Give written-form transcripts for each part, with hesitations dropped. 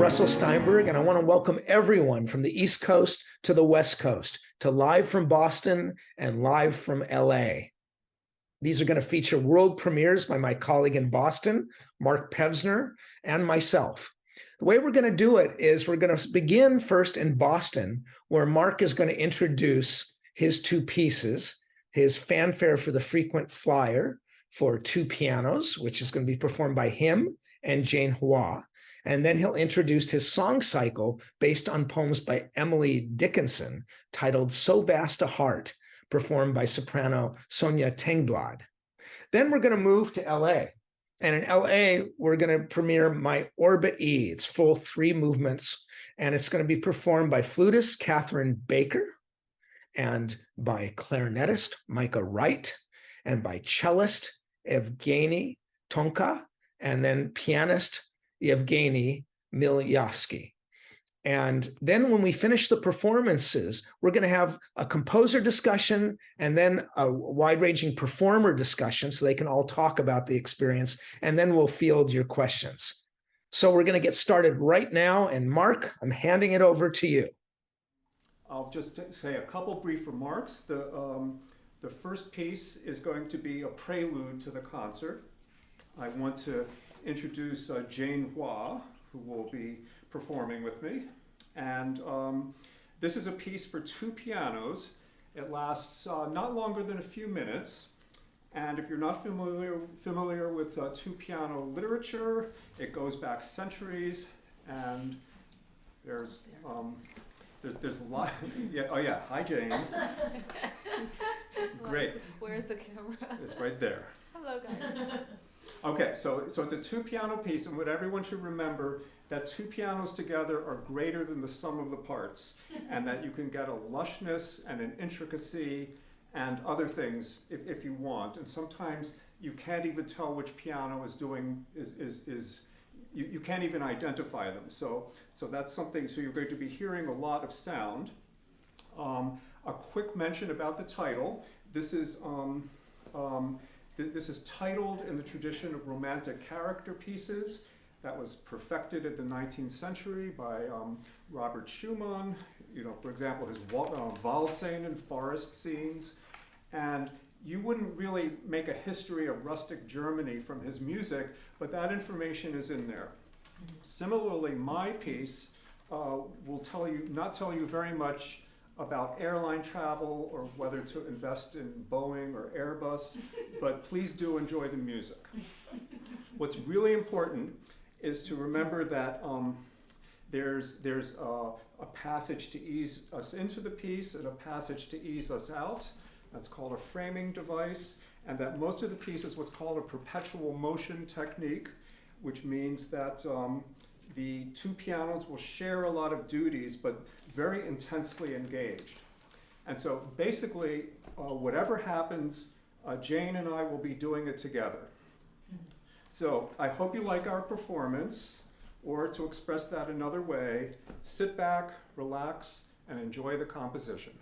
Russell Steinberg, and I want to welcome everyone from the East Coast to the West Coast to Live from Boston and Live from LA. These are going to feature world premieres by my colleague in Boston, Mark Pevsner, and myself. The way we're going to do it is we're going to begin first in Boston, where Mark is going to introduce his two pieces, his Fanfare for the Frequent Flyer for two pianos, which is going to be performed by him and Jane Hua. And then he'll introduce his song cycle based on poems by Emily Dickinson titled So Vast a Heart, performed by soprano Sonja Tengblad. Then we're going to move to LA. And in LA, we're going to premiere my Orbit E. It's full 3 movements. And it's going to be performed by flutist Catherine Baker and by clarinetist Micah Wright and by cellist Evgeny Tonka and then pianist Yevgeny Milyavsky. And then when we finish the performances, we're going to have a composer discussion and then a wide-ranging performer discussion so they can all talk about the experience, and then we'll field your questions. So we're going to get started right now, and Mark, I'm handing it over to you. I'll just say a couple brief remarks. The first piece is going to be a prelude to the concert. I want to introduce Jane Hua, who will be performing with me. And this is a piece for 2 pianos. It lasts not longer than a few minutes. And if you're not familiar with 2-piano literature, it goes back centuries. And there's a lot. Yeah, oh yeah, hi Jane. Great. Where's the camera? It's right there. Hello guys. Okay, so it's a 2-piano piece, and what everyone should remember, that 2 pianos together are greater than the sum of the parts, and that you can get a lushness and an intricacy and other things if you want. And sometimes you can't even tell which piano is doing, you can't even identify them. So that's something, so you're going to be hearing a lot of sound. A quick mention about the title. This is titled in the tradition of romantic character pieces that was perfected in the 19th century by Robert Schumann. You know, for example, his Waldzähne and forest scenes. And you wouldn't really make a history of rustic Germany from his music, but that information is in there. Similarly, my piece will not tell you very much about airline travel or whether to invest in Boeing or Airbus, but please do enjoy the music. What's really important is to remember that there's a passage to ease us into the piece and a passage to ease us out. That's called a framing device, and that most of the piece is what's called a perpetual motion technique, which means that the 2 pianos will share a lot of duties, but very intensely engaged. And so basically, whatever happens, Jane and I will be doing it together. So I hope you like our performance, or to express that another way, sit back, relax, and enjoy the composition.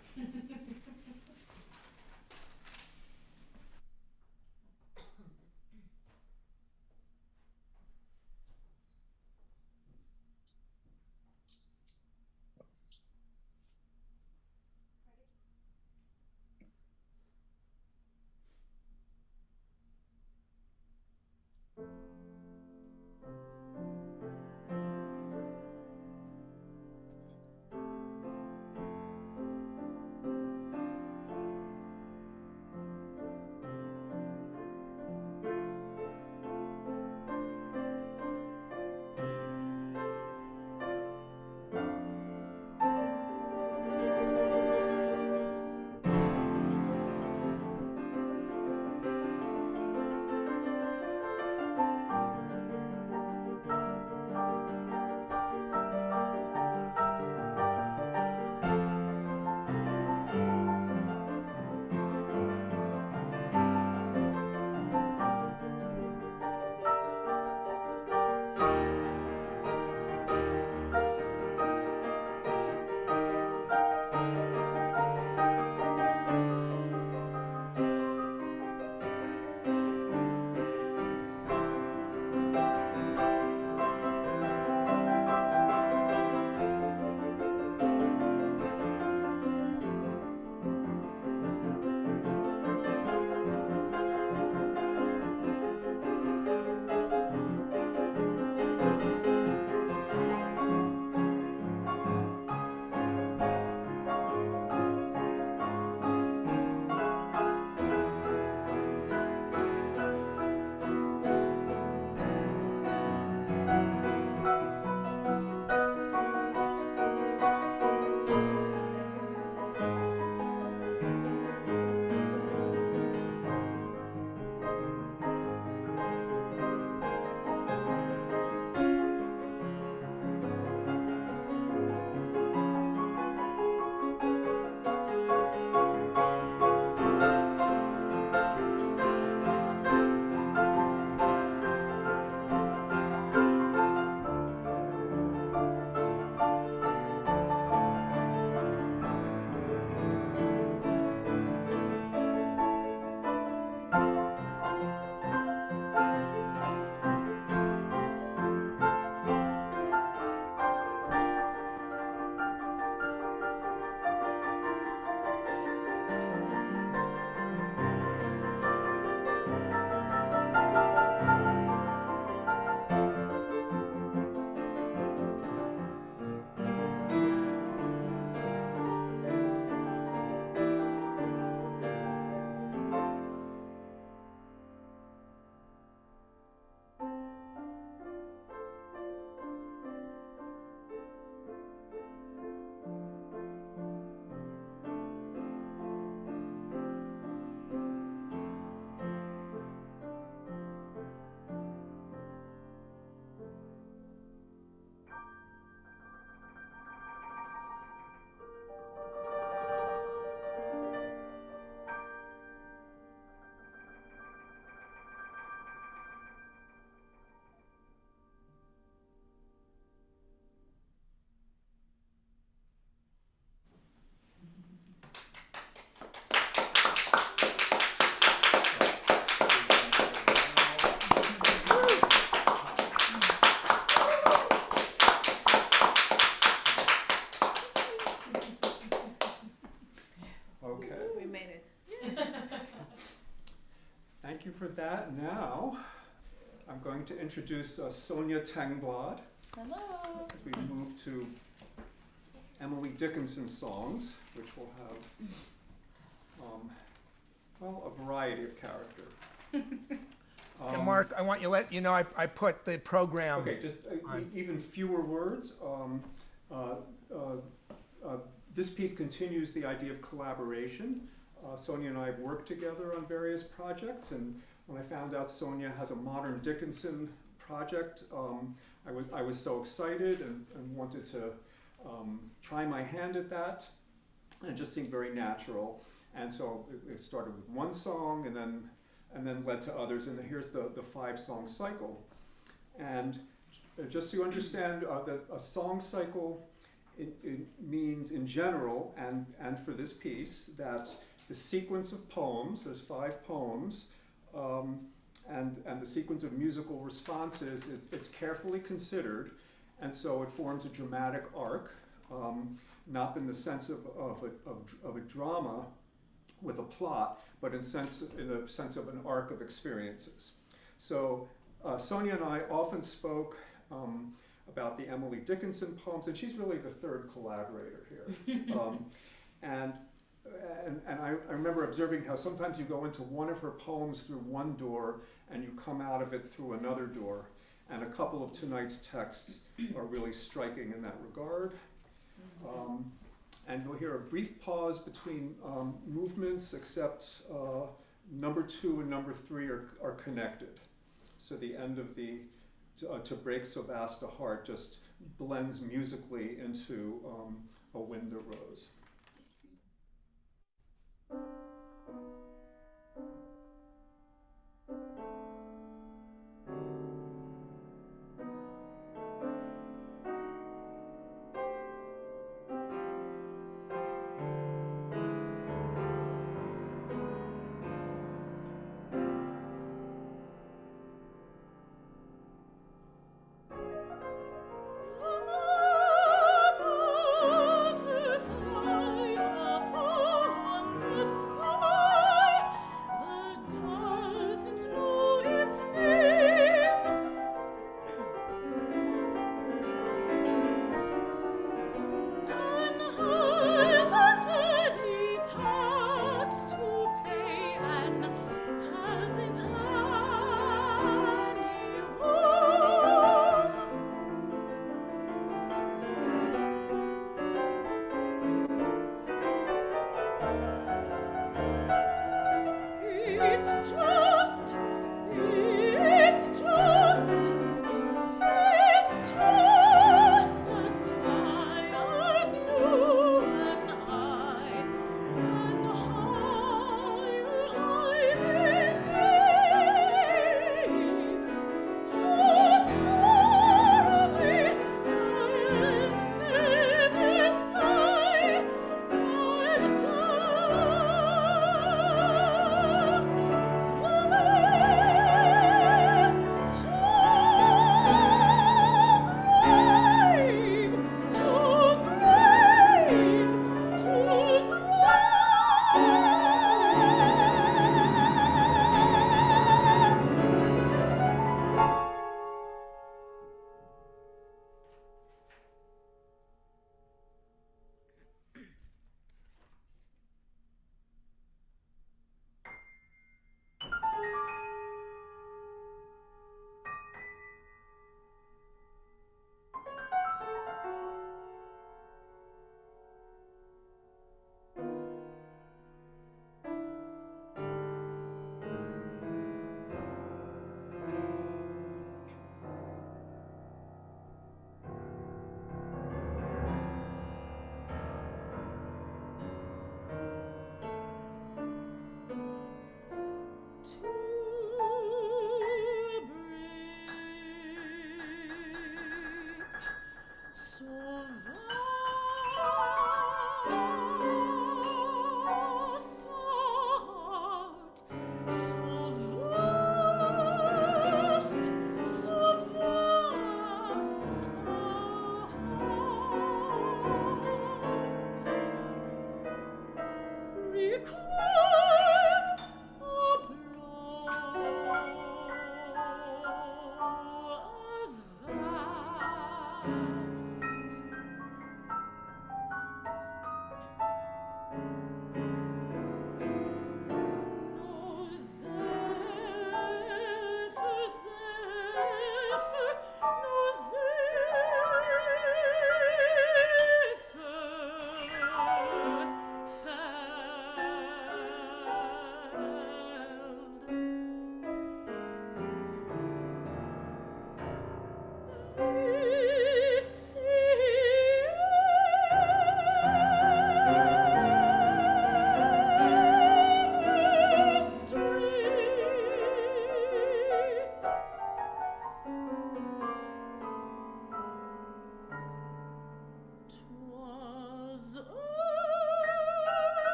thank you for that. Now, I'm going to introduce Sonja Tengblad Hello. as we move to Emily Dickinson songs, which will have, well, a variety of character. And Mark, I want you to let you know I put the program. Okay, just even fewer words. This piece continues the idea of collaboration. Sonja and I have worked together on various projects, and when I found out Sonja has a modern Dickinson project, I was so excited and wanted to try my hand at that, and it just seemed very natural. And so it started with one song, and then led to others, and here's the 5-song cycle. And just so you understand, that a song cycle it means in general, and for this piece, that the sequence of poems, there's 5 poems, and the sequence of musical responses, it's carefully considered, and so it forms a dramatic arc, not in the sense of a drama with a plot, but in the sense of an arc of experiences. So Sonja and I often spoke about the Emily Dickinson poems, and she's really the third collaborator here. And I remember observing how sometimes you go into one of her poems through one door and you come out of it through another door. And a couple of tonight's texts are really striking in that regard. And you'll hear a brief pause between movements, except number 2 and number 3 are connected. So the end of the To Break So Vast a Heart just blends musically into A Wind That Rose. Fire upon the sky.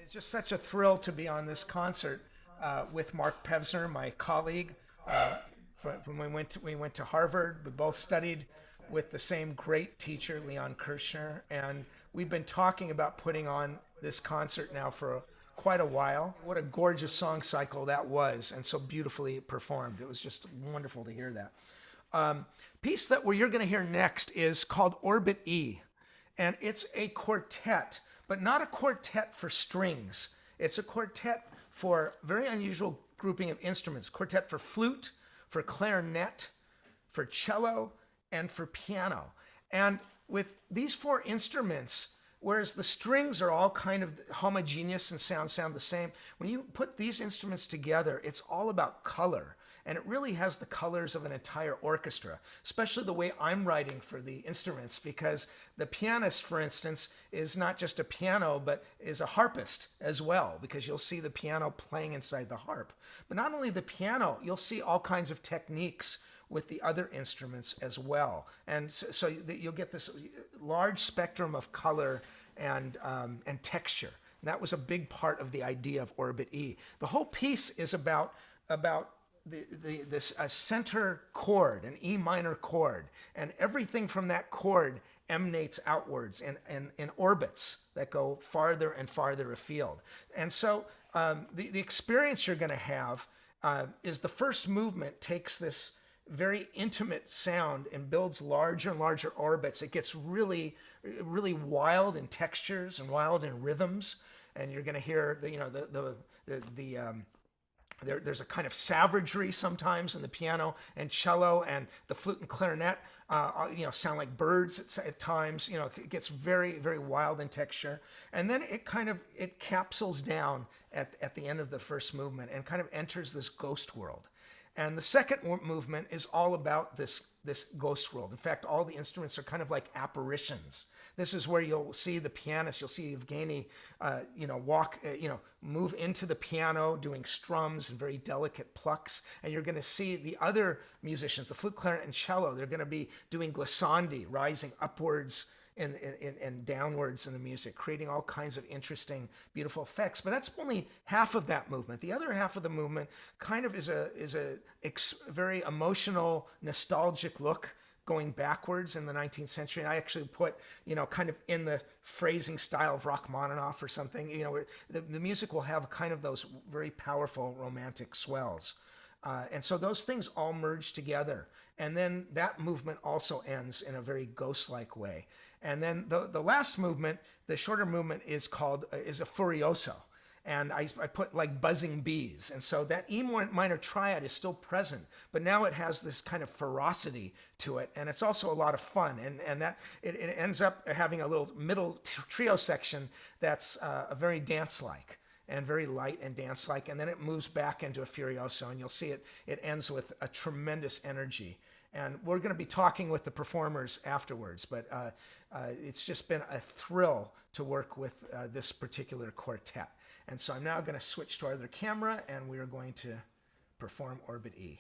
It's just such a thrill to be on this concert with Mark Pevsner, my colleague. From when we went to Harvard, we both studied with the same great teacher, Leon Kirshner, and we've been talking about putting on this concert now for quite a while. What a gorgeous song cycle that was, and so beautifully performed. It was just wonderful to hear that. Piece that you're going to hear next is called Orbit E, and it's a quartet, but not a quartet for strings. It's a quartet for very unusual grouping of instruments. Quartet for flute, for clarinet, for cello, and for piano. And with these four instruments, whereas the strings are all kind of homogeneous and sound the same, when you put these instruments together, it's all about color. And it really has the colors of an entire orchestra, especially the way I'm writing for the instruments, because the pianist, for instance, is not just a piano, but is a harpist as well, because you'll see the piano playing inside the harp. But not only the piano, you'll see all kinds of techniques with the other instruments as well. And so you'll get this large spectrum of color and texture. And that was a big part of the idea of Orbit E. The whole piece is about this center chord, an E minor chord, and everything from that chord emanates outwards in orbits that go farther and farther afield. And so the experience you're going to have is the first movement takes this very intimate sound and builds larger and larger orbits. It gets really, really wild in textures and wild in rhythms, and you're going to hear there's a kind of savagery sometimes in the piano and cello, and the flute and clarinet sound like birds at times. It gets very, very wild in texture, and then it capsules down at the end of the first movement and kind of enters this ghost world. And the second movement is all about this ghost world. In fact, all the instruments are kind of like apparitions. This is where you'll see the pianist, you'll see Evgeny, move into the piano doing strums and very delicate plucks. And you're going to see the other musicians, the flute, clarinet, and cello, they're going to be doing glissandi, rising upwards and downwards in the music, creating all kinds of interesting, beautiful effects. But that's only half of that movement. The other half of the movement kind of is a very emotional, nostalgic look going backwards in the 19th century. And I actually put, kind of in the phrasing style of Rachmaninoff or something, the music will have kind of those very powerful romantic swells. And so those things all merge together. And then that movement also ends in a very ghost-like way. And then the last movement, the shorter movement, is a Furioso. And I put like buzzing bees. And so that E minor triad is still present, but now it has this kind of ferocity to it. And it's also a lot of fun. And that it ends up having a little middle trio section that's a very dance-like and very light and dance-like. And then it moves back into a Furioso, and you'll see it ends with a tremendous energy. And we're going to be talking with the performers afterwards, but it's just been a thrill to work with this particular quartet. And so I'm now going to switch to our other camera, and we are going to perform Orbit E.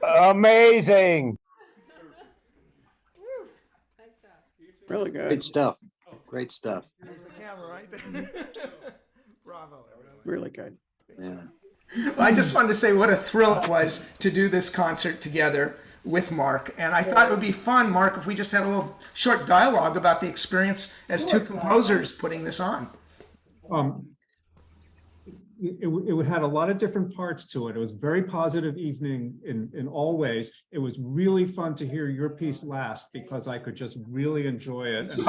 Amazing. Really Great good. stuff. Great stuff. There's the camera right there. Bravo. Really good. Yeah. Well, I just wanted to say what a thrill it was to do this concert together with Mark. And I thought it would be fun, Mark, if we just had a little short dialogue about the experience as two composers putting this on. It had a lot of different parts to it. It was a very positive evening in all ways. It was really fun to hear your piece last because I could just really enjoy it. And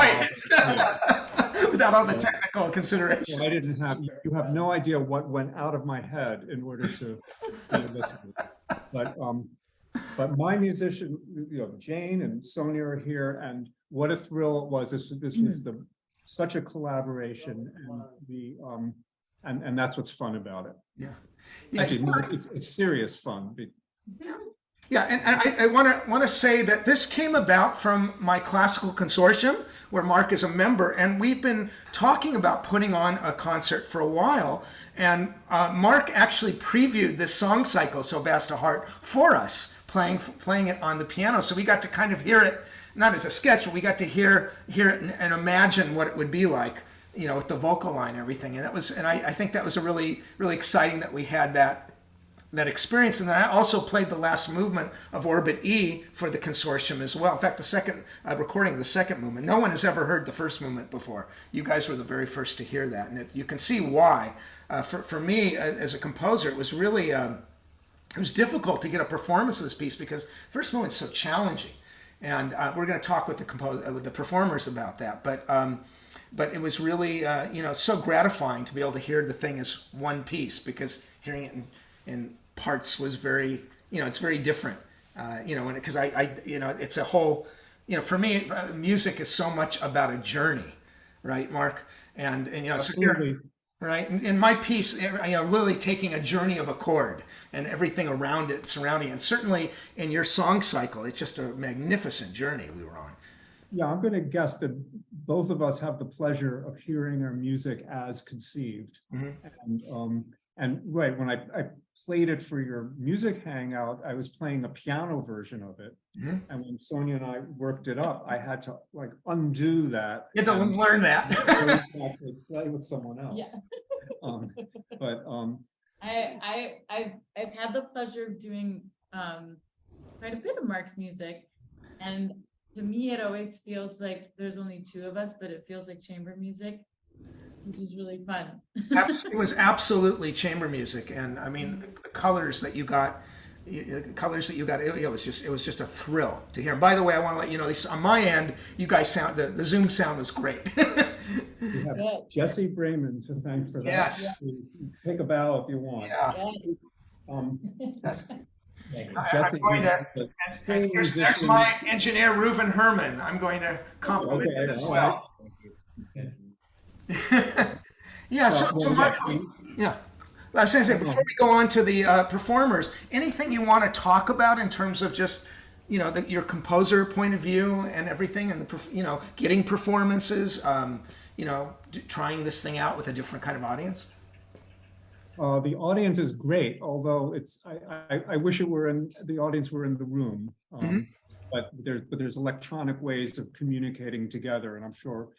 Without all the technical considerations. so you have no idea what went out of my head in order to listen. But my musician, Jane and Sonja are here, and what a thrill it was. This was such a collaboration, and that's what's fun about it. Yeah. Actually, it's serious fun. Yeah, and I want to say that this came about from my classical consortium, where Mark is a member, and we've been talking about putting on a concert for a while. And Mark actually previewed this song cycle, So Vast a Heart, for us, playing it on the piano. So we got to kind of hear it, not as a sketch, but we got to hear it and imagine what it would be like, with the vocal line and everything. And I think that was a really, really exciting that we had that experience. And then I also played the last movement of Orbit E for the consortium as well. In fact, the second recording of the second movement, no one has ever heard the first movement before. You guys were the very first to hear that, and you can see why. For me, as a composer, it was really it was difficult to get a performance of this piece because first movement's so challenging, and we're going to talk with the performers about that. But it was really so gratifying to be able to hear the thing as one piece, because hearing it in parts was very, it's very different, because it's a whole, for me, music is so much about a journey, right, Mark? And so here, right, in my piece, really taking a journey of a chord and everything around it, surrounding it. And certainly in your song cycle, it's just a magnificent journey we were on. Yeah, I'm going to guess that both of us have the pleasure of hearing our music as conceived. And right, when I played it for your music hangout, I was playing a piano version of it. And when Sonja and I worked it up, I had to undo that. You had to learn that. Actually play with someone else. Yeah. I've had the pleasure of doing quite a bit of Mark's music, and to me it always feels like there's only two of us, but it feels like chamber music, which is really fun. It was absolutely chamber music, and I mean the colors that you got, it was just a thrill to hear. And by the way, I want to let you know, this on my end, you guys sound, the Zoom sound was great. We have Jesse Brayman to thank for that. Yes. Take a bow if you want. Yeah. Jesse, and there's my engineer, Reuven Herman. I'm going to compliment him as well. Yeah, so Mark, yeah. I was going to say, before we go on to the performers, anything you want to talk about in terms of just, your composer point of view and everything, and getting performances, trying this thing out with a different kind of audience? The audience is great, although I wish the audience were in the room. But there's electronic ways of communicating together, and I'm sure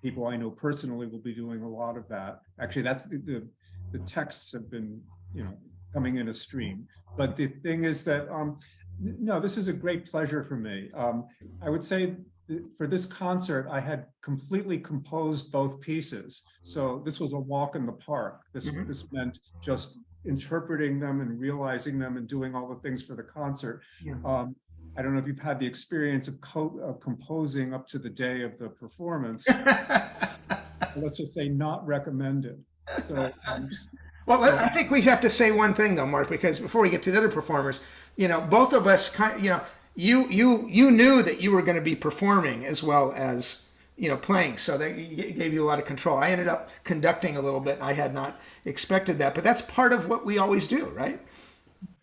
people I know personally will be doing a lot of that. Actually, that's the texts have been coming in a stream. But the thing is that no, this is a great pleasure for me. I would say for this concert, I had completely composed both pieces. So this was a walk in the park. This meant just interpreting them and realizing them and doing all the things for the concert. Yeah. I don't know if you've had the experience of composing up to the day of the performance. Let's just say not recommended. So, well, I think we have to say one thing though, Mark, because before we get to the other performers, both of us you knew that you were going to be performing as well as playing, so that gave you a lot of control. I ended up conducting a little bit, and I had not expected that, but that's part of what we always do, right?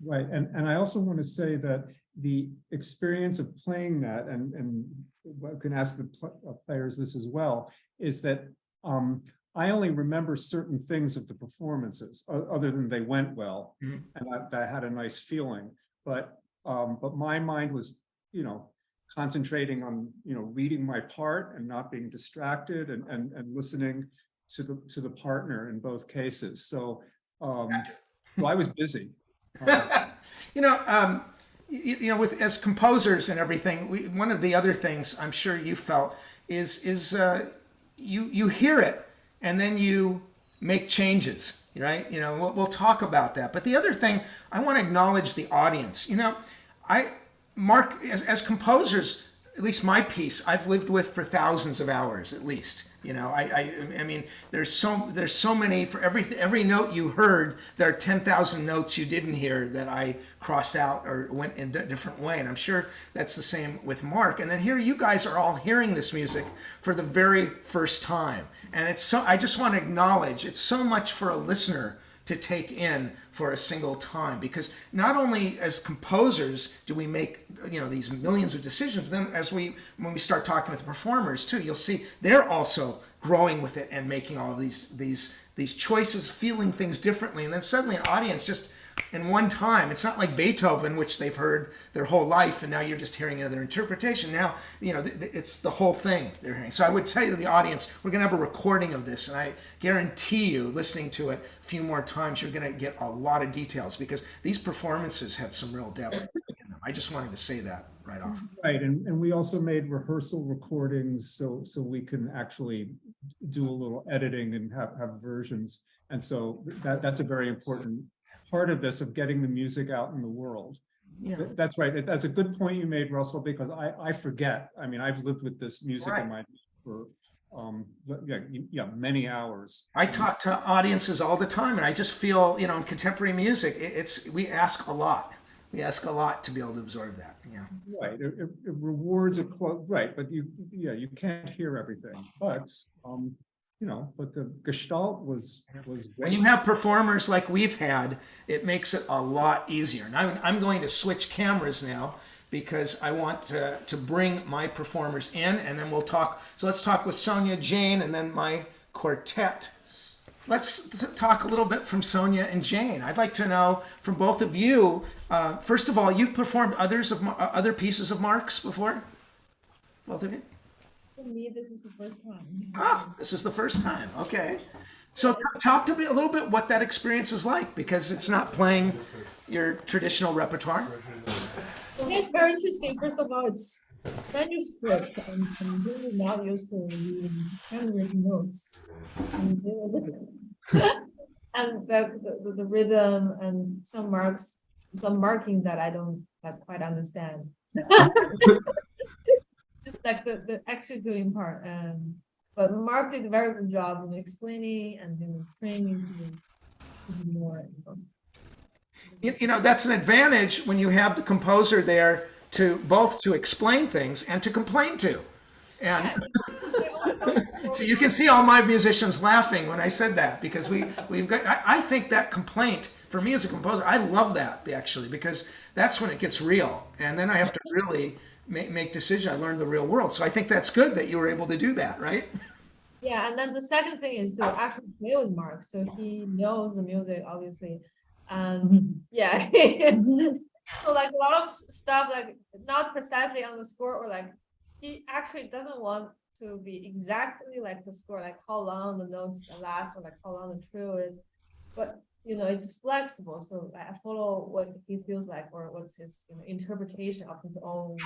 Right, and I also want to say that the experience of playing that, and I can ask the players this as well, is that I only remember certain things of the performances, other than they went well, Mhm. and I had a nice feeling. But my mind was, concentrating on, reading my part and not being distracted, and listening to the partner in both cases. So I was busy. You know, with as composers and everything, one of the other things I'm sure you felt is you hear it and then you make changes, right? We'll talk about that. But the other thing, I want to acknowledge the audience. Mark, as composers, at least my piece, I've lived with for thousands of hours at least. I mean, there's so many. For every note you heard, there are 10,000 notes you didn't hear that I crossed out or went in a different way. And I'm sure that's the same with Mark. And then here you guys are all hearing this music for the very first time. And I just want to acknowledge it's so much for a listener to take in for a single time, because not only as composers do we make these millions of decisions, but then when we start talking with the performers too, you'll see they're also growing with it and making all of these choices, feeling things differently, and then suddenly an audience just in one time. It's not like Beethoven, which they've heard their whole life, and now you're just hearing another interpretation. Now, it's the whole thing they're hearing. So I would tell you to the audience, we're going to have a recording of this, and I guarantee you, listening to it a few more times, you're going to get a lot of details, because these performances had some real depth in them. I just wanted to say that right off. Right, and we also made rehearsal recordings so we can actually do a little editing and have versions. And so that's a very important part of this, of getting the music out in the world. Yeah. That's right. That's a good point you made, Russell, because I forget. I mean, I've lived with this music in my for many hours. I talk to audiences all the time, and I just feel, in contemporary music, we ask a lot. We ask a lot to be able to absorb that. Yeah. Right. It rewards a right, but you can't hear everything. But but the gestalt was great. When you have performers like we've had, it makes it a lot easier. And I'm going to switch cameras now, because I want to bring my performers in, and then we'll talk. So let's talk with Sonja, Jane, and then my quartet. Let's talk a little bit from Sonja and Jane. I'd like to know from both of you. First of all, you've performed other pieces of Mark's before, both of you. For me, this is the first time. Ah, this is the first time. Okay. So talk to me a little bit what that experience is like, because it's not playing your traditional repertoire. So it's very interesting. First of all, it's manuscript, and I'm really not used to reading handwritten notes. And it was and the rhythm and some marking that I don't quite understand. Just like the executing part, but Mark did a very good job in explaining and training to be more. That's an advantage when you have the composer there to both to explain things and to complain to. And so you can see all my musicians laughing when I said that, because we've got. I think that complaint, for me as a composer, I love that actually, because that's when it gets real, and then I have to really make decisions. I learned the real world. So I think that's good that you were able to do that, right? Yeah, and then the second thing is to actually play with Mark, so he knows the music, obviously. And yeah, so like a lot of stuff, like not precisely on the score, or like he actually doesn't want to be exactly like the score, like how long the notes last, or like how long the trio is. But it's flexible, so I follow what he feels like, or what's his interpretation of his own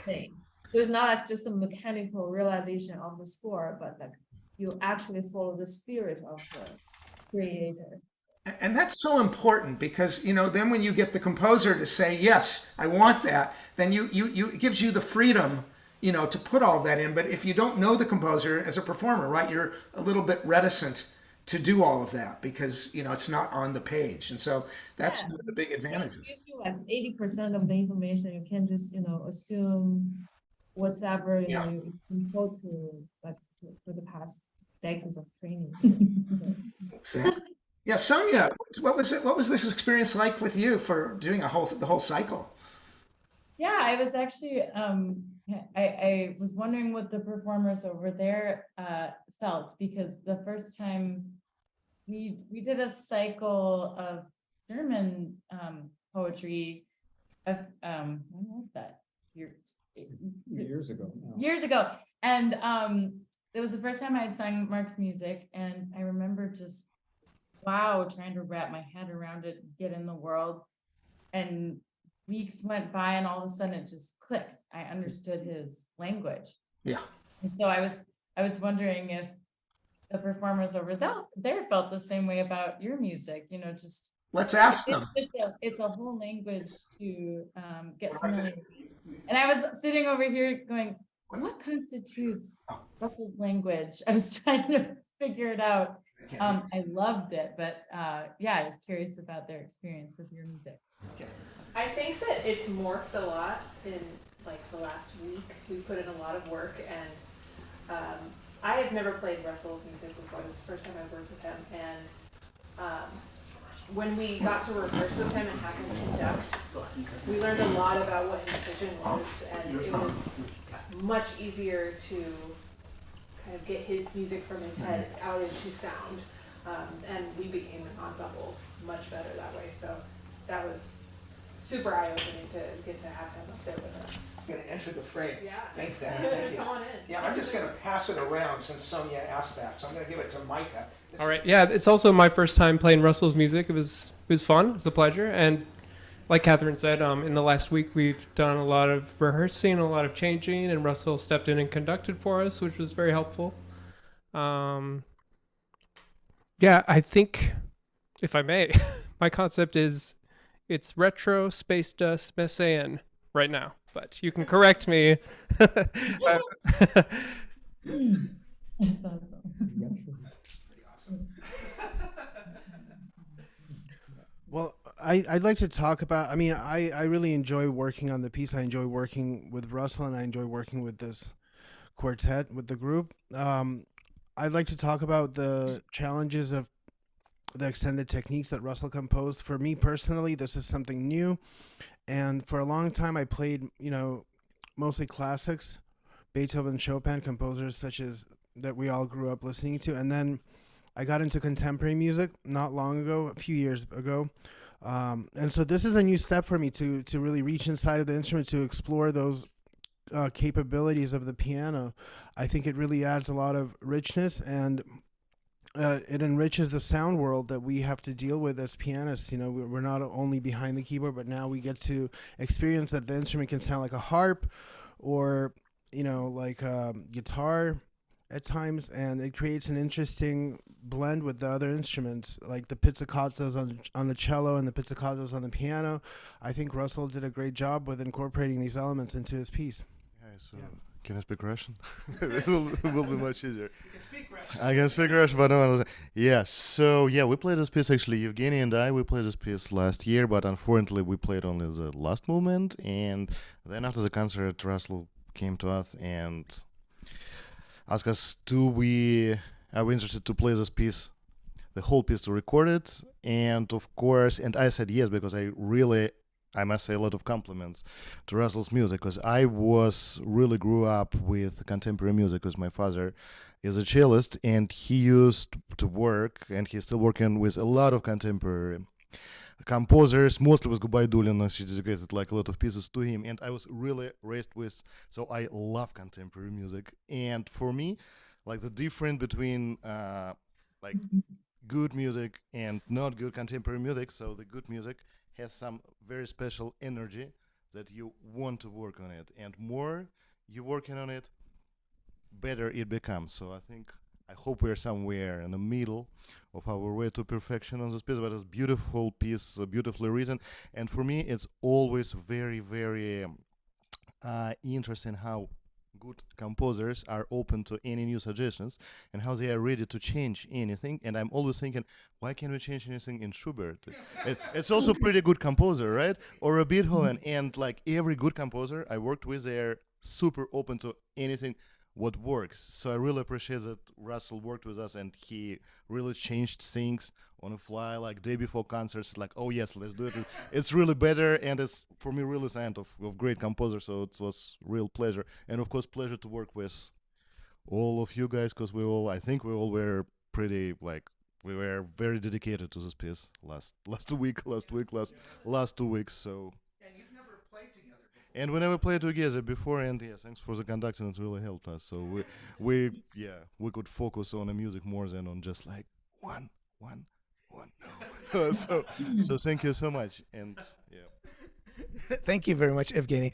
thing. So it's not like just a mechanical realization of the score, but like you actually follow the spirit of the creator. And that's so important, because then when you get the composer to say, yes, I want that, then it gives you the freedom to put all that in. But if you don't know the composer as a performer, right, you're a little bit reticent to do all of that, because it's not on the page. And so that's one of the big advantages. It gives you like 80% of the information. You can't just assume whatever you can go to, like for the past decades of training. Exactly. Yeah, Sonja, what was this experience like with you for doing the whole cycle? Yeah, I was actually I was wondering what the performers over there felt, because the first time we did a cycle of German poetry of when was that? Years ago now. Years ago. And it was the first time I had sung Mark's music, and I remember just wow, trying to wrap my head around it, get in the world. And weeks went by, and all of a sudden it just clicked. I understood his language. Yeah. And so I was wondering if the performers over there felt the same way about your music, you know, just Let's ask them. it's a whole language to get familiar. And I was sitting over here going, what constitutes Russell's language? I was trying to figure it out. I loved it, but yeah, I was curious about their experience with your music. I think that it's morphed a lot in like the last week. We put in a lot of work, and I have never played Russell's music before. This is the first time I've worked with him, and when we got to rehearse with him and have him conduct, we learned a lot about what his vision was, and it was much easier to kind of get his music from his head out into sound, and we became an ensemble much better that way. So that was super eye-opening to get to have him up there with us. I'm going to enter the frame. Yeah. Thank that. Thank you. Come on in. Yeah, I'm just going to pass it around since Sonja asked that. So I'm going to give it to Micah. All right. Yeah, it's also my first time playing Russell's music. It was fun. It was a pleasure. And like Catherine said, in the last week we've done a lot of rehearsing, a lot of changing, and Russell stepped in and conducted for us, which was very helpful. Yeah, I think, if I may, my concept is it's retro space dust messiaen right now, but you can correct me. That's awesome. Well, I'd like to talk about, I mean, I really enjoy working on the piece. I enjoy working with Russell, and I enjoy working with this quartet, with the group. I'd like to talk about the challenges of the extended techniques that Russell composed. For me personally, this is something new. And for a long time, I played, mostly classics, Beethoven, Chopin, composers such as that we all grew up listening to. And then I got into contemporary music not long ago, a few years ago. And so this is a new step for me to really reach inside of the instrument, to explore those capabilities of the piano. I think it really adds a lot of richness, and it enriches the sound world that we have to deal with as pianists. We're not only behind the keyboard, but now we get to experience that the instrument can sound like a harp or, like a guitar at times, and it creates an interesting blend with the other instruments, like the pizzicatos on the cello and the pizzicatos on the piano. I think Russell did a great job with incorporating these elements into his piece. Can I speak Russian? It will be much easier. You can speak Russian. I can speak Russian, but no. Yeah, so we played this piece, actually, Evgeny and we played this piece last year, but unfortunately we played only the last movement, and then after the concert, Russell came to us and asked us, are we interested to play this piece, the whole piece, to record it? And of course, and I said yes, because I must say a lot of compliments to Russell's music, because I grew up with contemporary music, because my father is a cellist, and he used to work, and he's still working with a lot of contemporary composers, mostly with Gubaidulina. She dedicated like a lot of pieces to him, and I was really raised with, so I love contemporary music. And for me, like the difference between like good music and not good contemporary music, so the good music has some very special energy that you want to work on it, and more you're working on it, better it becomes. So I hope we're somewhere in the middle of our way to perfection on this piece, but it's a beautiful piece, beautifully written. And for me, it's always very, very interesting how good composers are open to any new suggestions and how they are ready to change anything. And I'm always thinking, why can't we change anything in Schubert? It's also pretty good composer, right? Or a Beethoven. And like every good composer I worked with, they're super open to anything what works. So I really appreciate that Russell worked with us and he really changed things on the fly, like day before concerts, like, oh yes, let's do it. It's really better, and it's for me really sign of great composer. So it was real pleasure, and of course pleasure to work with all of you guys, because I think we all were pretty like we were very dedicated to this piece last 2 weeks. So And you've never played together before. and we never played together before, and yeah, thanks for the conducting. It really helped us. So we could focus on the music more than on just like one. No. So thank you so much, and yeah. Thank you very much, Evgeny.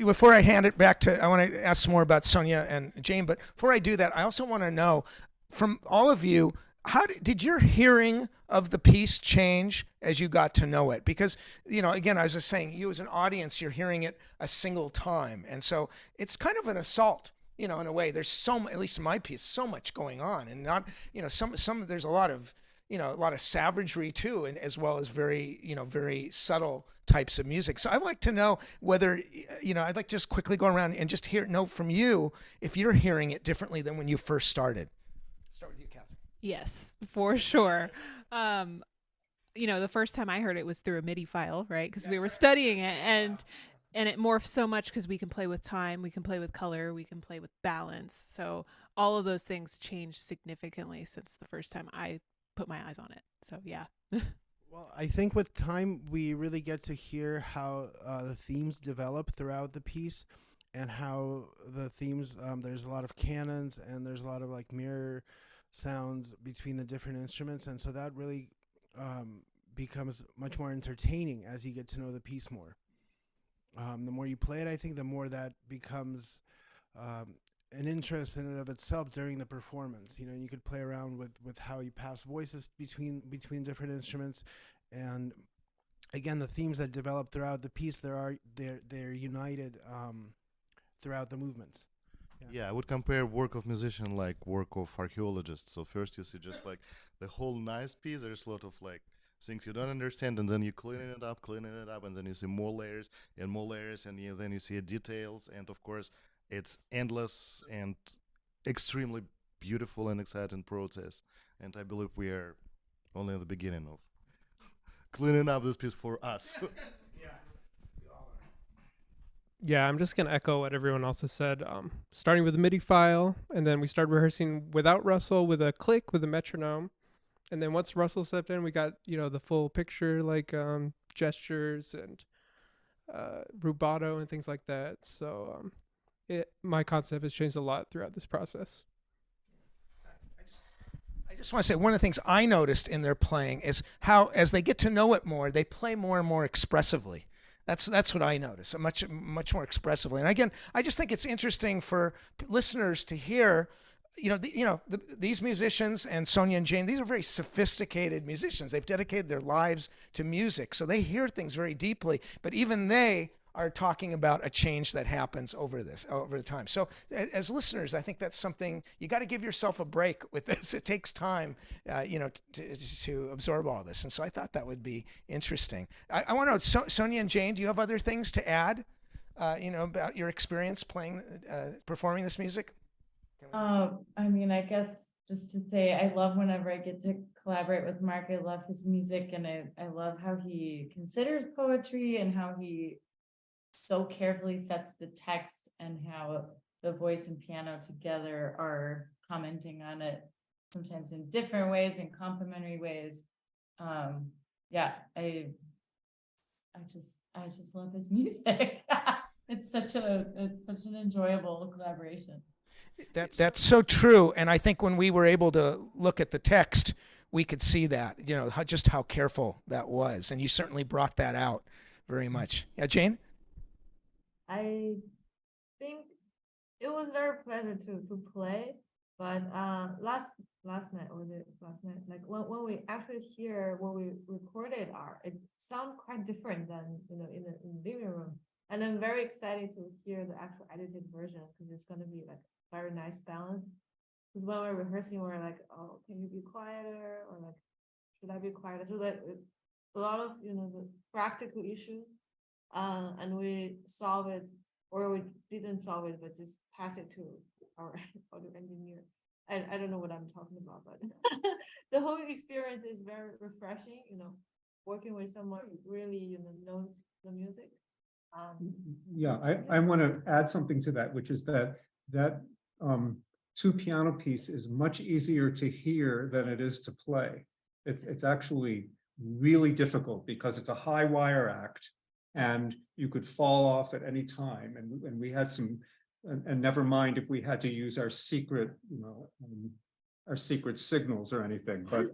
Before I hand it back I want to ask some more about Sonja and Jane, but before I do that, I also want to know from all of you, how did your hearing of the piece change as you got to know it? Because, again, I was just saying, you as an audience, you're hearing it a single time. And so it's kind of an assault, in a way. There's at least in my piece, so much going on. And not, there's a lot of savagery too, and as well as very, very subtle types of music. So I'd like to know whether, I'd like to just quickly go around and just know from you if you're hearing it differently than when you first started. Start with you, Catherine. Yes, for sure. The first time I heard it was through a MIDI file, right? Because we were studying it, and it morphs so much because we can play with time, we can play with color, we can play with balance. So all of those things changed significantly since the first time I put my eyes on it. So yeah. Well, I think with time we really get to hear how the themes develop throughout the piece, and how the themes there's a lot of cannons and there's a lot of like mirror sounds between the different instruments, and so that really becomes much more entertaining as you get to know the piece more. The more you play it, I think the more that becomes an interest in and of itself during the performance. You could play around with how you pass voices between different instruments, and again, the themes that develop throughout the piece, they're united throughout the movements. Yeah, I would compare work of musician like work of archaeologist. So first you see just like the whole nice piece. There's a lot of like things you don't understand, and then you cleaning it up, and then you see more layers, and then you see details, and of course it's endless and extremely beautiful and exciting process. And I believe we are only at the beginning of cleaning up this piece for us. Yeah, I'm just going to echo what everyone else has said. Starting with a MIDI file, and then we started rehearsing without Russell, with a click, with a metronome. And then once Russell stepped in, we got, the full picture, like gestures and rubato and things like that. So my concept has changed a lot throughout this process. I just want to say one of the things I noticed in their playing is how, as they get to know it more, they play more and more expressively. That's what I notice, much more expressively. And again, I just think it's interesting for listeners to hear. These musicians and Sonja and Jane, these are very sophisticated musicians. They've dedicated their lives to music, so they hear things very deeply. But even they are talking about a change that happens over the time. So as listeners, I think that's something you got to give yourself a break with this. It takes time, to absorb all this. And so I thought that would be interesting. I want to know, Sonja and Jane, do you have other things to add, about your experience performing this music? I guess just to say, I love whenever I get to collaborate with Mark. I love his music, and I love how he considers poetry and how he so carefully sets the text, and how the voice and piano together are commenting on it, sometimes in different ways, in complementary ways. I just love his music. It's such an enjoyable collaboration. That's so true. And I think when we were able to look at the text, we could see that, just how careful that was. And you certainly brought that out very much. Yeah, Jane? I think it was very pleasure to play, but last night, like when we actually hear what we recorded it sounds quite different than in the living room. And I'm very excited to hear the actual edited version, because it's gonna be like very nice balance. Because when we're rehearsing, we're like, oh, can you be quieter, or like, should I be quieter? So that a lot of the practical issue, and we solve it, or we didn't solve it, but just pass it to our audio engineer. I don't know what I'm talking about, but the whole experience is very refreshing, working with someone who really, knows the music. Yeah, I want to add something to that, which is that two piano piece is much easier to hear than it is to play. It's actually really difficult because it's a high wire act and you could fall off at any time. And we had some, and never mind if we had to use our secret, our secret signals or anything, but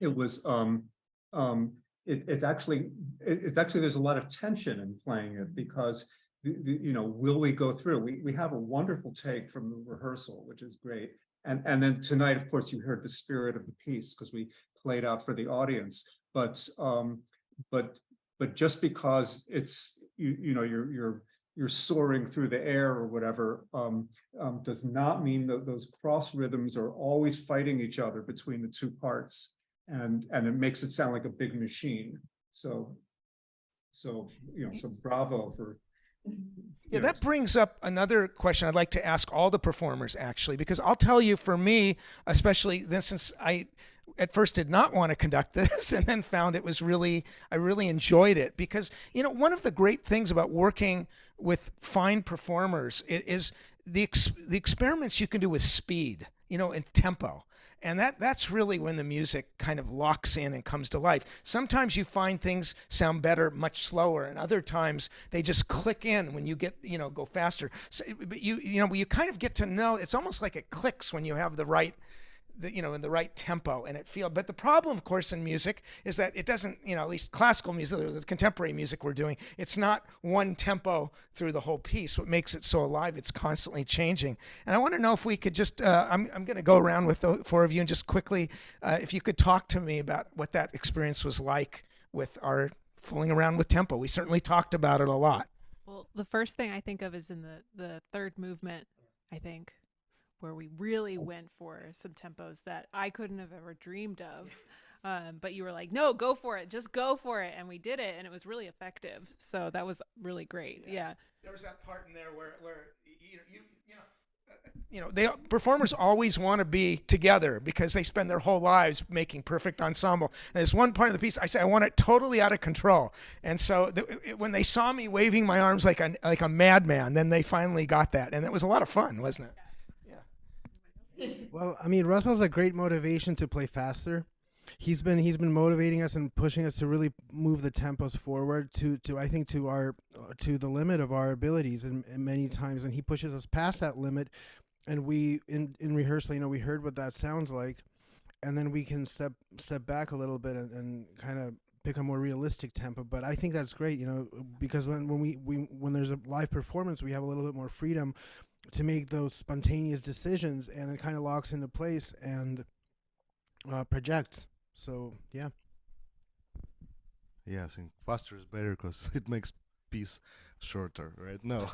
it was, it's actually there's a lot of tension in playing it because will we go through? We have a wonderful take from the rehearsal, which is great, and then tonight, of course, you heard the spirit of the piece because we played out for the audience. But just because it's you're soaring through the air or whatever does not mean that those cross rhythms are always fighting each other between the two parts. And it makes it sound like a big machine. So bravo for. Yeah, that brings up another question I'd like to ask all the performers, actually, because I'll tell you, for me, especially since I at first did not want to conduct this and then found I really enjoyed it, because, one of the great things about working with fine performers is the experiments you can do with speed, and tempo. And that's really when the music kind of locks in and comes to life. Sometimes you find things sound better much slower, and other times they just click in when you get, go faster. So, but you kind of get to know, it's almost like it clicks when you have the right, in the right tempo, and it feels. But the problem, of course, in music is that it doesn't, at least classical music, there's contemporary music we're doing, it's not one tempo through the whole piece. What makes it so alive, it's constantly changing. And I want to know if we could just, I'm going to go around with the four of you and just quickly, if you could talk to me about what that experience was like with our fooling around with tempo. We certainly talked about it a lot. Well, the first thing I think of is in the third movement, I think, where we really went for some tempos that I couldn't have ever dreamed of. But you were like, no, go for it. Just go for it. And we did it. And it was really effective. So that was really great. Yeah. There was that part in there where performers always want to be together because they spend their whole lives making perfect ensemble. And there's one part of the piece I say I want it totally out of control. And so when they saw me waving my arms like a madman, then they finally got that. And it was a lot of fun, wasn't it? Well, I mean, Russell's a great motivation to play faster. He's been motivating us and pushing us to really move the tempos forward to I think to the limit of our abilities and many times, and he pushes us past that limit. And we in rehearsal, we heard what that sounds like, and then we can step back a little bit and kind of pick a more realistic tempo. But I think that's great, because when there's a live performance, we have a little bit more freedom to make those spontaneous decisions, and it kind of locks into place and projects. So yeah. Yeah, I think faster is better because it makes piece shorter, right? No,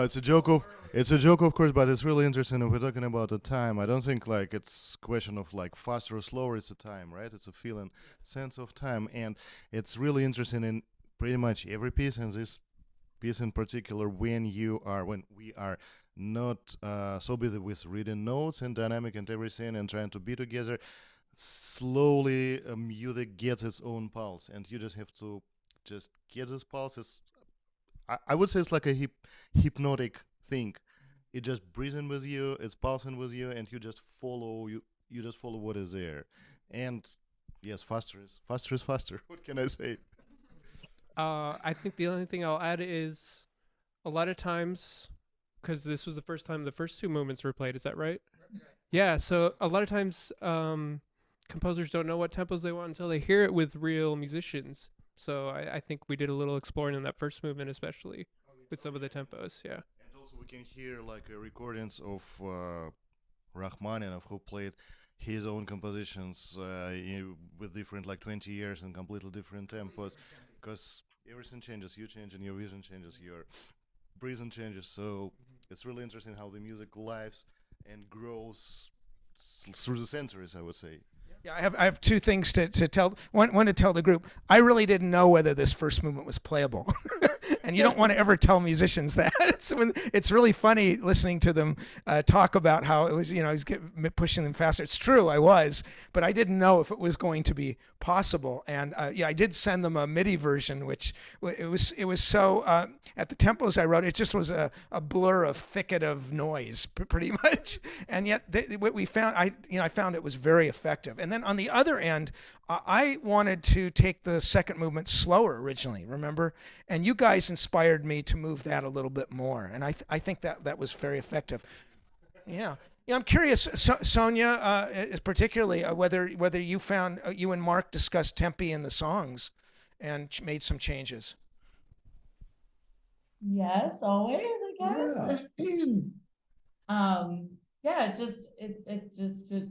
it's a joke of course, but it's really interesting if we're talking about the time. I don't think like it's question of like faster or slower. It's a time, right? It's a feeling, sense of time, and it's really interesting in pretty much every piece, and this piece in particular, when we are not so busy with reading notes and dynamic and everything and trying to be together, slowly music gets its own pulse, and you just have to just get this pulse. I would say it's like a hypnotic thing. It just breathing with you, it's pulsing with you, and you just follow what is there. And yes, faster is faster. What can I say? I think the only thing I'll add is a lot of times, because this was the first time the first two movements were played, is that right? Yeah, so a lot of times composers don't know what tempos they want until they hear it with real musicians. So I think we did a little exploring in that first movement, especially with some of the tempos, yeah. And also we can hear like recordings of Rachmaninoff, who played his own compositions with different, like 20 years and completely different tempos, because everything changes, you change and your vision changes, your breathing changes. So it's really interesting how the music lives and grows through the centuries, I would say. Yeah, I have two things to tell. One to tell the group. I really didn't know whether this first movement was playable. And you don't want to ever tell musicians that. It's really funny listening to them talk about how it was, I was pushing them faster. It's true, I was, but I didn't know if it was going to be possible. And I did send them a MIDI version, which it was so at the tempos I wrote, it just was a blur of thicket of noise, pretty much. And yet what we found, I found it was very effective. And then on the other end, I wanted to take the second movement slower originally, remember? And you guys inspired me to move that a little bit more. And I think that was very effective. Yeah. Yeah, I'm curious, Sonja, particularly whether you found, you and Mark discussed tempi in the songs and made some changes. Yes, always, I guess. Yeah, it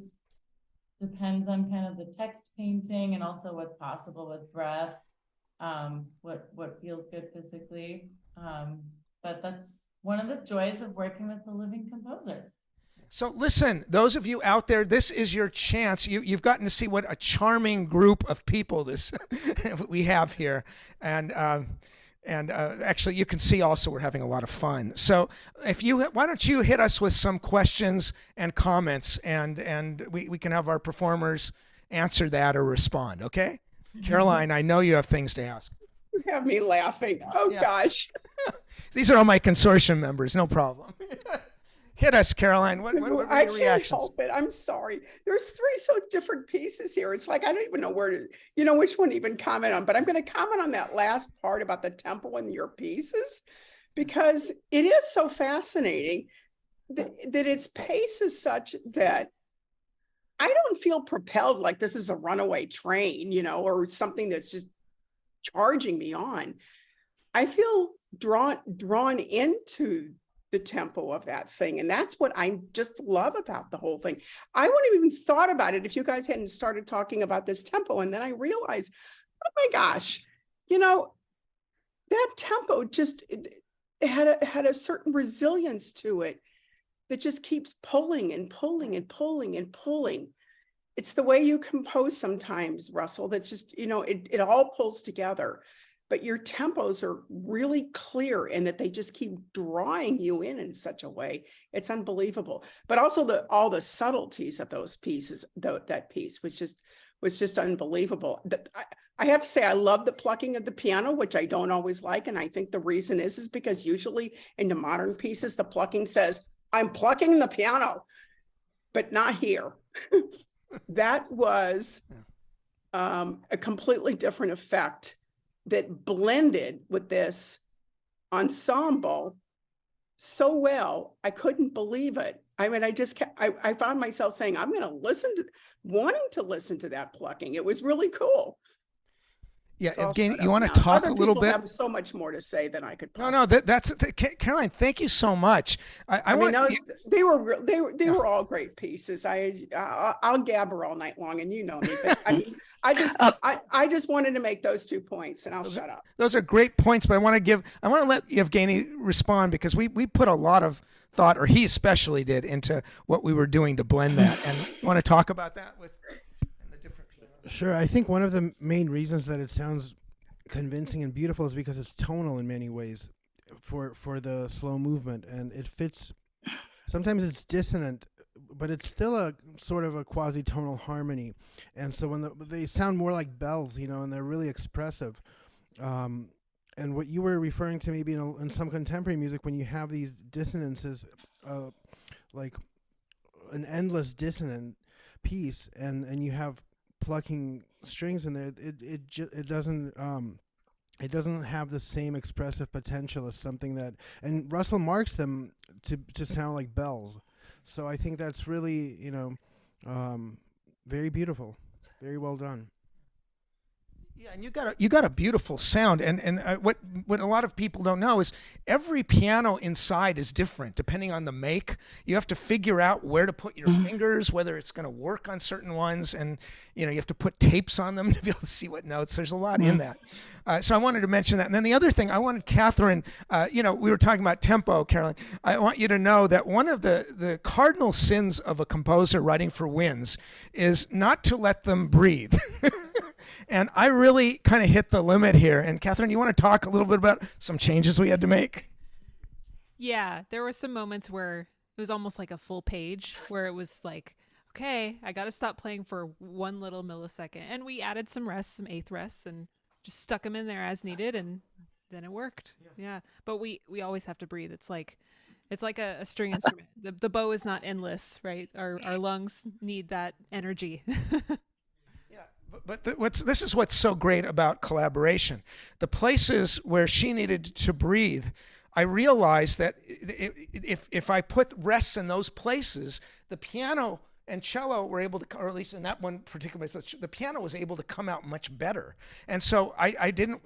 depends on kind of the text painting and also what's possible with breath, what feels good physically. But that's one of the joys of working with a living composer. So listen, those of you out there, this is your chance. You've gotten to see what a charming group of people this we have here, and actually you can see also we're having a lot of fun. So why don't you hit us with some questions and comments, and we can have our performers answer that or respond. Okay, Caroline, I know you have things to ask. You have me laughing. Oh Yeah. gosh. These are all my consortium members. No problem. Hit us, Caroline. What are I your can't reactions? help it. I'm sorry. There's three so different pieces here. It's like I don't even know which one to even comment on. But I'm going to comment on that last part about the tempo in your pieces, because it is so fascinating that its pace is such that I don't feel propelled like this is a runaway train, or something that's just charging me on. I feel drawn into the tempo of that thing. And that's what I just love about the whole thing. I wouldn't have even thought about it if you guys hadn't started talking about this tempo. And then I realized, oh my gosh, that tempo just it had a certain resilience to it that just keeps pulling and pulling and pulling and pulling. It's the way you compose sometimes, Russell, that just, it all pulls together. But your tempos are really clear and that they just keep drawing you in such a way. It's unbelievable. But also all the subtleties of those pieces, that piece, which was just unbelievable. I have to say, I love the plucking of the piano, which I don't always like. And I think the reason is because usually in the modern pieces, the plucking says, I'm plucking the piano, but not here. That was a completely different effect that blended with this ensemble so well. I couldn't believe it. I mean, I found myself saying, I'm going to wanting to listen to that plucking. It was really cool. Yeah, So Evgeny, you want to talk a little bit? I have so much more to say than I could. No, Caroline. Thank you so much. They were all great pieces. I'll gabber all night long, and you know me. But I just wanted to make those 2 points, and I'll shut up. Those are great points, but I want to let Evgeny respond, because we put a lot of thought, or he especially did, into what we were doing to blend that. And you want to talk about that with the different pianos? Sure. I think one of the main reasons that it sounds convincing and beautiful is because it's tonal in many ways for the slow movement, and it fits. Sometimes it's dissonant, but it's still a sort of a quasi-tonal harmony, and so when they sound more like bells, and they're really expressive. And what you were referring to maybe in some contemporary music, when you have these dissonances, like an endless dissonant piece, and you have plucking strings in there, it doesn't have the same expressive potential as something that, and Russell marks them to sound like bells. So I think that's really very beautiful, very well done. Yeah, and you got a beautiful sound, and what a lot of people don't know is every piano inside is different depending on the make. You have to figure out where to put your fingers, whether it's going to work on certain ones, and you have to put tapes on them to be able to see what notes. There's a lot in that. So I wanted to mention that, and then the other thing I wanted Catherine. We were talking about tempo, Caroline. I want you to know that one of the cardinal sins of a composer writing for winds is not to let them breathe. And I really kind of hit the limit here. And Catherine, you want to talk a little bit about some changes we had to make? Yeah, there were some moments where it was almost like a full page where it was like, okay, I got to stop playing for one little millisecond. And we added some rests, some eighth rests, and just stuck them in there as needed, and then it worked. Yeah. But we always have to breathe. It's like a string instrument. The bow is not endless, right? Our lungs need that energy. But this is what's so great about collaboration. The places where she needed to breathe, I realized that if I put rests in those places, the piano and cello were able to, or at least in that one particular place, the piano was able to come out much better. And so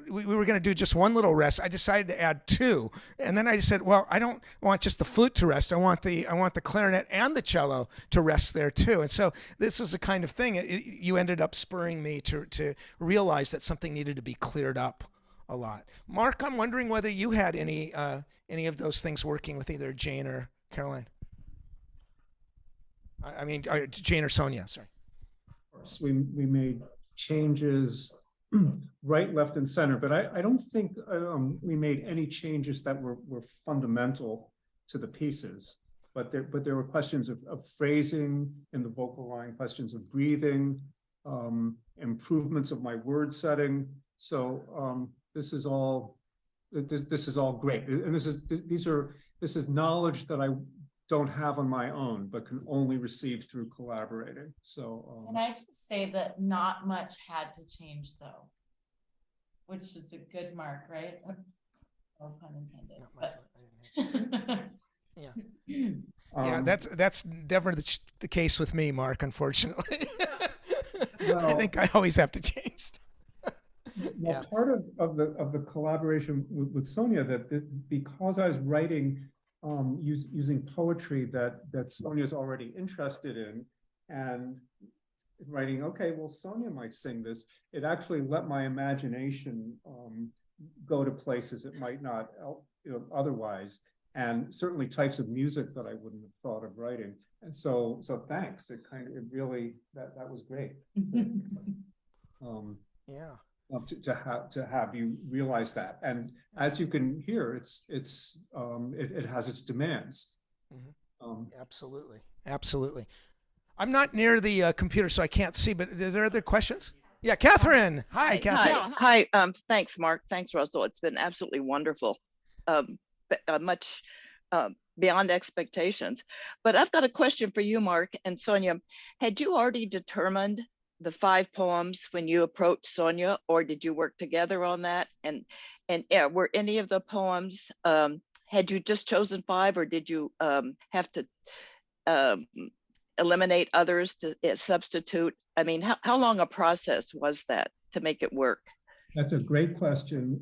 we were going to do just one little rest. I decided to add two. And then I said, well, I don't want just the flute to rest. I want the clarinet and the cello to rest there too. And so this was the kind of thing, you ended up spurring me to realize that something needed to be cleared up a lot. Mark, I'm wondering whether you had any of those things working with either Jane or Caroline. I mean, Jane or Sonja, sorry. We made changes right, left, and center, but I don't think we made any changes that were fundamental to the pieces. But there were questions of phrasing in the vocal line, questions of breathing, improvements of my word setting. So this is all great, and this is knowledge that I don't have on my own, but can only receive through collaborating. So can I just say that not much had to change though, which is a good mark, right? No pun intended. But Yeah, that's definitely the case with me, Mark, unfortunately. well, I think I always have to change stuff. Well, part of the collaboration with Sonja, because I was writing using poetry that Sonja's already interested in, and writing, okay, well, Sonja might sing this. It actually let my imagination go to places it might not otherwise, and certainly types of music that I wouldn't have thought of writing. And so thanks. It really that was great. Yeah. To have you realize that, and as you can hear, it has its demands. Absolutely. I'm not near the computer, so I can't see. But are there other questions? Yeah, Catherine. Hi, Catherine. Hi. Thanks, Mark. Thanks, Russell. It's been absolutely wonderful. Much beyond expectations. But I've got a question for you, Mark and Sonja. Had you already determined the 5 poems when you approached Sonja, or did you work together on that? And were any of the poems, had you just chosen 5, or did you have to eliminate others to substitute? I mean, how long a process was that to make it work? That's a great question.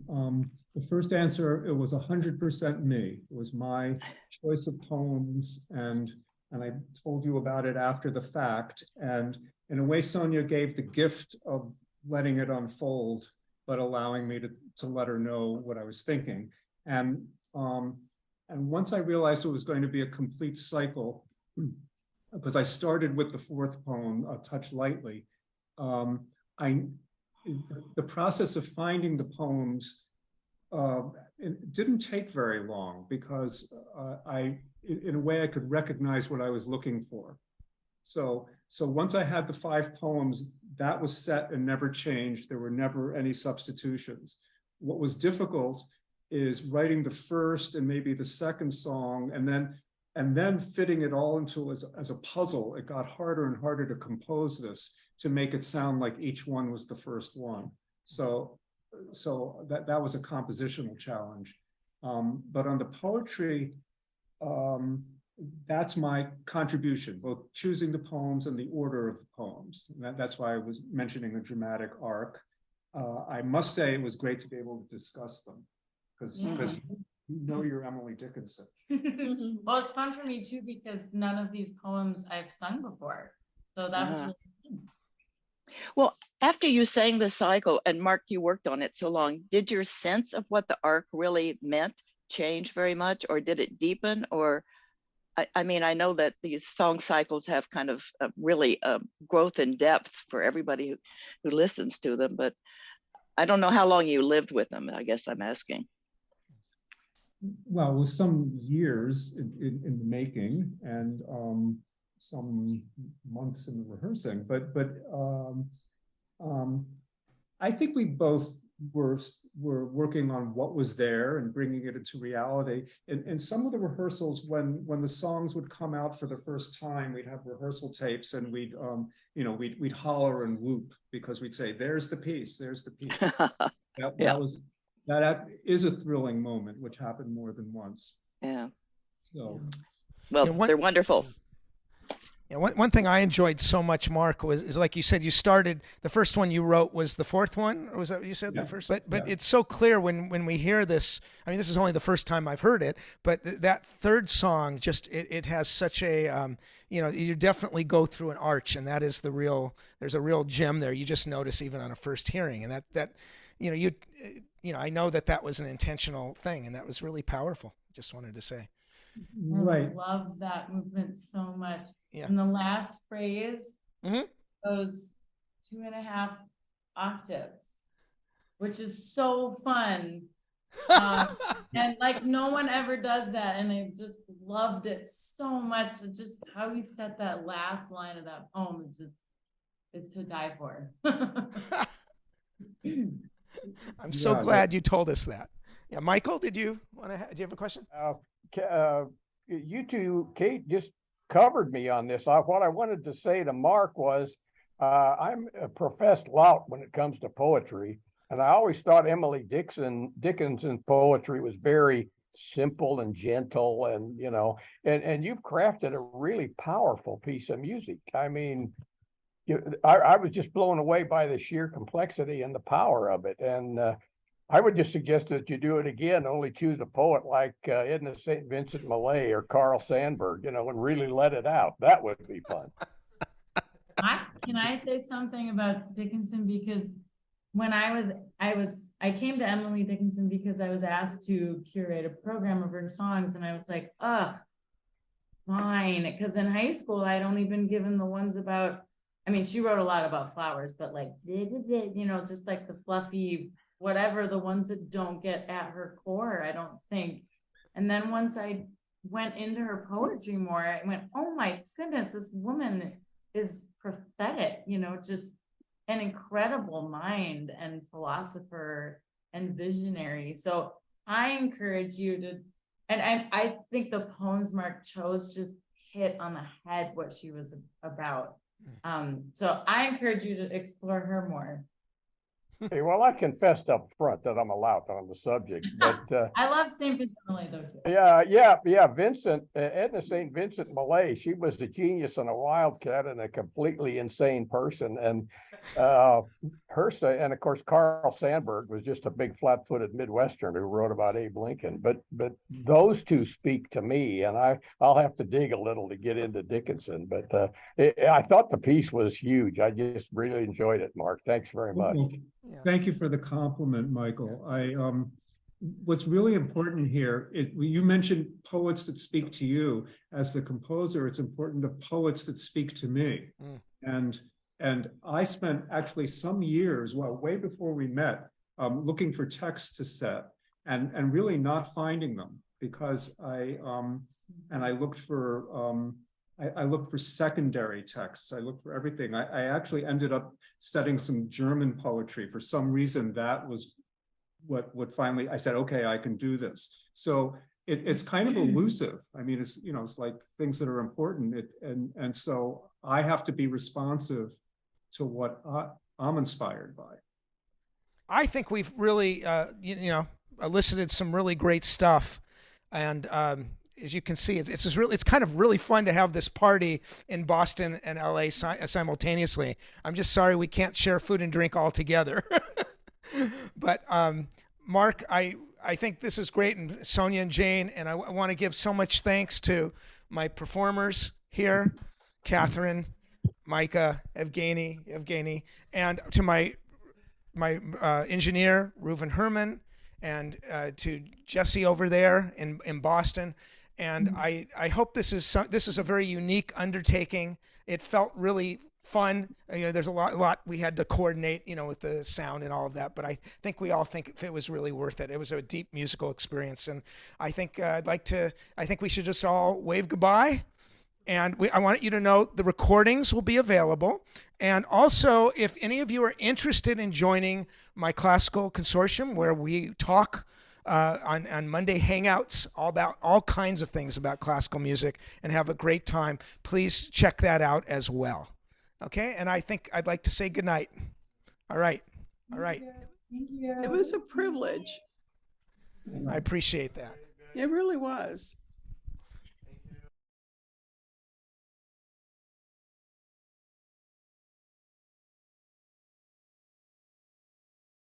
The first answer, it was 100% me. It was my choice of poems, and I told you about it after the fact. And in a way, Sonja gave the gift of letting it unfold, but allowing me to let her know what I was thinking. And once I realized it was going to be a complete cycle, because I started with the 4th poem, Touch Lightly, the process of finding the poems, it didn't take very long, because in a way, I could recognize what I was looking for. So once I had the 5 poems, that was set and never changed. There were never any substitutions. What was difficult is writing the first and maybe the second song, and then fitting it all into as a puzzle. It got harder and harder to compose this, to make it sound like each one was the first one. So that was a compositional challenge. But on the poetry, that's my contribution, both choosing the poems and the order of the poems. And that's why I was mentioning a dramatic arc. I must say it was great to be able to discuss them, because you know you're Emily Dickinson. Well, it's fun for me too, because none of these poems I've sung before. So that was really fun. Well, after you sang the cycle, and Mark, you worked on it so long, did your sense of what the arc really meant change very much, or did it deepen, or I mean, I know that these song cycles have kind of really growth in depth for everybody who listens to them, but I don't know how long you lived with them, I guess I'm asking. Well, it was some years in the making and some months in the rehearsing, but I think we both were working on what was there and bringing it into reality. And some of the rehearsals, when the songs would come out for the first time, we'd have rehearsal tapes and we'd holler and whoop because we'd say, "There's the piece, there's the piece." That is a thrilling moment, which happened more than once. Yeah. So, well, they're wonderful. Yeah, one thing I enjoyed so much, Mark, is like you said, you started, the first one you wrote was the fourth one, or was that what you said? Yeah. The first? But it's so clear when we hear this. I mean, this is only the first time I've heard it, but that third song, just it has such a, you definitely go through an arch, and that is there's a real gem there. You just notice even on a first hearing, and that I know that was an intentional thing, and that was really powerful. Just wanted to say. Right. I love that movement so much. Yeah. And the last phrase goes 2.5 octaves, which is so fun. And like no one ever does that. And I just loved it so much. It's just how you set that last line of that poem is to die for. I'm so glad you told us that. Yeah, Michael, do you have a question? You two, Kate, just covered me on this. What I wanted to say to Mark was, I'm a professed lout when it comes to poetry, and I always thought Emily Dickinson's poetry was very simple and gentle, and and you've crafted a really powerful piece of music. I mean, I was just blown away by the sheer complexity and the power of it, and I would just suggest that you do it again, only choose a poet like Edna St. Vincent Millay or Carl Sandburg, and really let it out. That would be fun. Can I say something about Dickinson? Because when I came to Emily Dickinson because I was asked to curate a program of her songs, and I was like, ugh, fine. Because in high school, I'd only been given the ones about, I mean, she wrote a lot about flowers, but like, just like the fluffy, whatever, the ones that don't get at her core, I don't think. And then once I went into her poetry more, I went, oh my goodness, this woman is prophetic, just an incredible mind and philosopher and visionary. So I encourage you to, and I think the poems Mark chose just hit on the head what she was about. So I encourage you to explore her more. Hey, well, I confessed up front that I'm a lout on the subject, but I love St. Vincent Millay though too. Yeah. Edna St. Vincent Millay, she was a genius and a wildcat and a completely insane person. And and of course Carl Sandburg was just a big flat-footed Midwesterner who wrote about Abe Lincoln. But those two speak to me, and I'll have to dig a little to get into Dickinson. But I thought the piece was huge. I just really enjoyed it, Mark. Thanks very much. Yeah. Thank you for the compliment, Michael. What's really important here is you mentioned poets that speak to you. As the composer, it's important to poets that speak to me. And I spent actually some years, way before we met, looking for texts to set and really not finding them because I looked for I looked for secondary texts. I looked for everything. I actually ended up setting some German poetry. For some reason, that was what finally I said, okay, I can do this. So it's kind of elusive. I mean, it's like things that are important. And so I have to be responsive to what I'm inspired by. I think we've really, elicited some really great stuff. And as you can see, it's kind of really fun to have this party in Boston and LA simultaneously. I'm just sorry we can't share food and drink all together. But Mark, I think this is great, and Sonja and Jane, and I want to give so much thanks to my performers here, Catherine, Micah, Evgeny, and to my engineer, Reuven Herman, and to Jesse over there in Boston. And I hope this is a very unique undertaking. It felt really fun. There's a lot we had to coordinate, with the sound and all of that. But I think we all think it was really worth it. It was a deep musical experience, and I think I think we should just all wave goodbye. And I want you to know the recordings will be available. And also, if any of you are interested in joining my classical consortium, where we talk on Monday Hangouts about all kinds of things about classical music and have a great time, please check that out as well. Okay? And I think I'd like to say goodnight. All right. All right. Thank you. It was a privilege. I appreciate that. It really was.